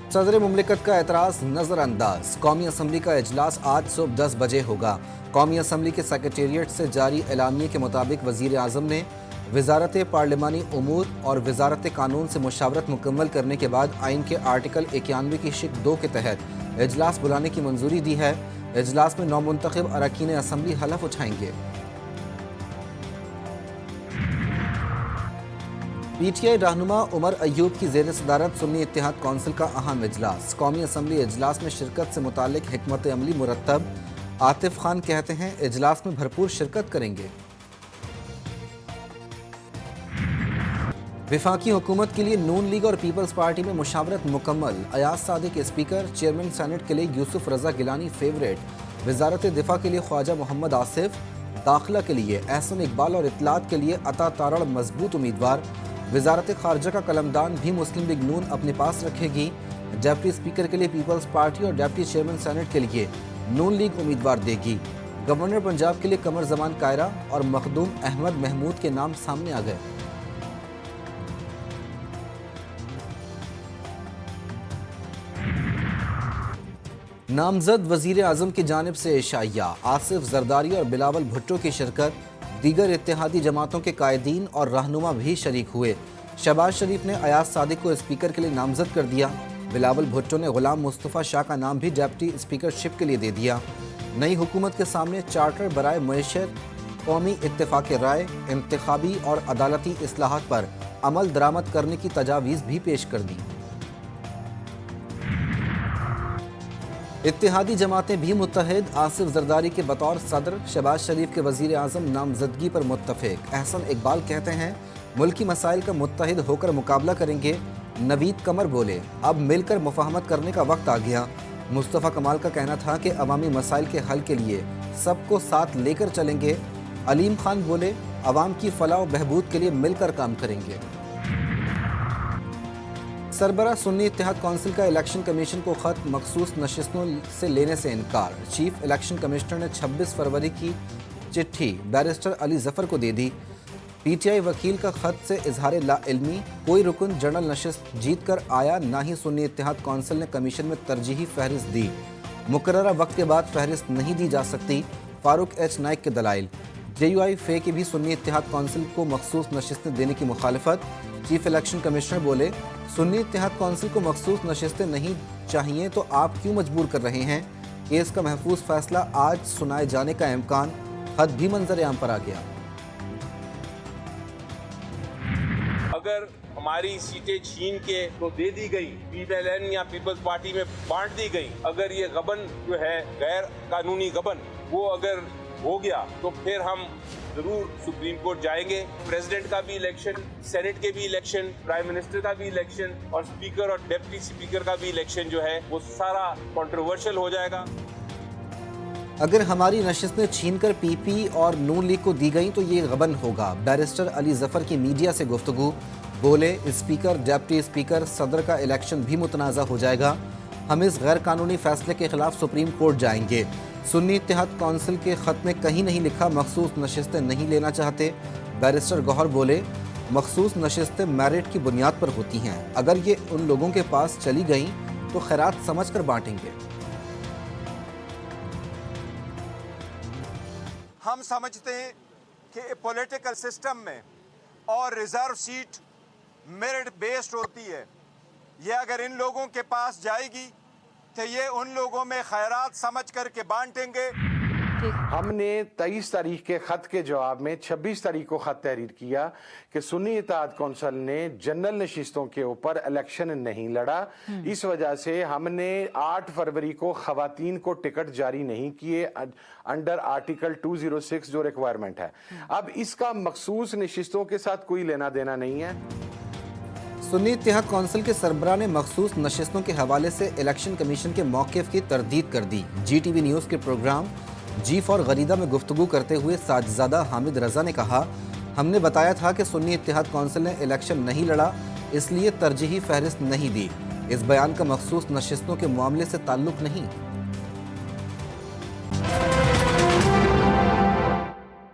सदर मुमलिकत का एतराज़ नज़र अंदाज। कौमी असम्बली का इजलास आज सुबह 10 बजे होगा। कौमी असम्बली के सेक्रेटेरिएट से जारी एलामिये के मुताबिक वज़ीर आज़म ने वज़ारत पार्लिमानी उमूर और वज़ारत कानून से मुशावरत मुकम्मल करने के बाद आइन के आर्टिकल 91 की शिक 2 के तहत इजलास बुलाने की मंजूरी दी है। इजलास में नौमुंतखब अरकान असम्बली हलफ उठाएंगे। PTI रहनुमा उमर अयूब की ज़ेर सदारत सुन्नी इत्तेहाद कौंसिल का अहम इजलास। कौमी असम्बली इजलास में शिरकत से मुतालिक हिकमत अमली मुरतब। आतिफ खान कहते हैं इजलास में भरपूर शिरकत करेंगे। वफाकी हुकूमत के लिए नून लीग और पीपल्स पार्टी में मुशावरत मुकम्मल। Ayaz Sadiq speaker, chairman senate के लिए यूसुफ रजा गिलानी फेवरेट। वजारत दिफा के लिए ख्वाजा मोहम्मद आसिफ, दाखिला के लिए एहसन इकबाल और इत्तलात के लिए अता तारड़ मजबूत उम्मीदवार। वजारत खारजा का कलमदान भी मुस्लिम लीग नून अपने पास रखेगी। डिप्टी स्पीकर के लिए पीपल्स पार्टी और डिप्टी चेयरमैन सेनेट के लिए नून लीग उम्मीदवार देगी। गवर्नर पंजाब के लिए कमर जमान कायरा और मखदूम अहमद महमूद के नाम सामने आ गए। नामजद वजीर आजम की जानिब से इशाइया। आसिफ जरदारी और बिलावल भुट्टो की शिरकत। दीगर इत्तेहादी जमातों के कायदीन और रहनुमा भी शरीक हुए। शहबाज शरीफ ने अयाज सादिक को स्पीकर के लिए नामजद कर दिया। बिलावल भुट्टो ने गुलाम मुस्तफ़ा शाह का नाम भी डिप्टी स्पीकरशिप के लिए दे दिया। नई हुकूमत के सामने चार्टर बराए मईशत, कौमी इत्तेफाक राय, इंतखाबी और अदालती इस्लाहात पर अमल दरामद करने की तजावीज़ भी पेश कर दी। इत्तेहादी जमातें भी मुत्तहिद। आसिफ जरदारी के बतौर सदर, शहबाज शरीफ के वजीर आज़म नामजदगी पर मुत्तफिक। एहसन इकबाल कहते हैं मुल्की मसाइल का मुत्तहिद होकर मुकाबला करेंगे। नवीद कमर बोले अब मिलकर मुफाहमत करने का वक्त आ गया। मुस्तफ़ा कमाल का कहना था कि अवामी मसाइल के हल के लिए सबको साथ लेकर चलेंगे। अलीम खान बोले अवाम की फलाह व बहबूद के लिए मिलकर काम करेंगे। सरबरा सुन्नी इत्तेहाद कौंसिल का इलेक्शन कमीशन को खत मखसूस नशिस्तों से लेने से इनकार। चीफ इलेक्शन कमिश्नर ने 26 फरवरी की चिट्ठी बैरिस्टर अली जफर को दे दी। PTI वकील का खत से इजहार लाइल्मी। कोई रुकन जनरल नशिस्त जीत कर आया, ना ही सुन्नी इत्तेहाद कौंसिल ने कमीशन में तरजीही फहरिस्त दी। मुकर्ररा वक्त के बाद फहरिस्त नहीं दी जा सकती। फारूक H नाइक के दलाइल। JUI फे की भी सुन्नी इत्तेहाद कौंसिल को मखसूस नशिस्तें देने की मुखालफत। चीफ इलेक्शन कमिश्नर बोले सुन्नी इत्तेहाद कौंसिल को मखसूस नशिस्तें नहीं चाहिए तो आप क्यों मजबूर कर रहे हैं। केस का महफूज फैसला आज सुनाए जाने का इम्कान। खत भी मंजर आम पर आ गया। अगर हमारी सीटें छीन के तो दे दी गई, PLN या पीपल्स पार्टी में बांट दी गई, अगर ये गबन जो है गैर कानूनी गबन वो अगर हो गया तो फिर हम जरूर सुप्रीम कोर्ट जाएंगे। प्रेसिडेंट का भी इलेक्शन, सेनेट के भी इलेक्शन, प्राइम मिनिस्टर का भी इलेक्शन और स्पीकर और डिप्टी स्पीकर का भी इलेक्शन जो है वो सारा कंट्रोवर्शियल हो जाएगा। अगर हमारी नशिस्तें छीनकर PP और नून लीग को दी गई तो ये गबन होगा। बैरिस्टर अली जफर की मीडिया से गुफ्तगू। बोले स्पीकर, डिप्टी स्पीकर, सदर का इलेक्शन भी मुतनाज़ा हो जाएगा। हम इस गैर कानूनी फैसले के खिलाफ सुप्रीम कोर्ट जाएंगे। सुन्नी इत्तेहाद कौंसिल के खत में कहीं नहीं लिखा मखसूस नशिस्तें नहीं लेना चाहते। बैरिस्टर गौहर बोले मखसूस नशिस्तें मेरिट की बुनियाद पर होती हैं। अगर ये उन लोगों के पास चली गईं तो खैरात समझ कर बांटेंगे। हम समझते हैं कि पॉलिटिकल सिस्टम में और रिजर्व सीट मेरिट बेस्ड होती है। ये अगर इन लोगों के पास जाएगी तो ये उन लोगों में खैरात समझ करके बांटेंगे। हमने 23 तारीख के खत के जवाब में 26 तारीख को खत तहरीर किया कि सुन्नी इत्तेहाद कौंसिल ने जनरल नशिस्तों के ऊपर इलेक्शन नहीं लड़ा। इस वजह से हमने 8 फरवरी को खवातीन को टिकट जारी नहीं किए अंडर आर्टिकल 206 जो रिक्वायरमेंट है। अब इसका मखसूस नशिस्तों के साथ कोई लेना देना नहीं है। सुन्नी इत्तेहाद कौंसिल के सरबरा ने मखसूस नशिस्तों के हवाले से इलेक्शन कमीशन के मौक़िफ़ की तरदीद कर दी। GTV न्यूज़ के प्रोग्राम जी फॉर गरीदा में गुफ्तगू करते हुए साजिदा हामिद रजा ने कहा हमने बताया था कि सुन्नी इत्तेहाद कौंसिल ने इलेक्शन नहीं लड़ा, इसलिए तरजीही फहरिस्त नहीं दी। इस बयान का मखसूस नशिस्तों के मामले से ताल्लुक़ नहीं।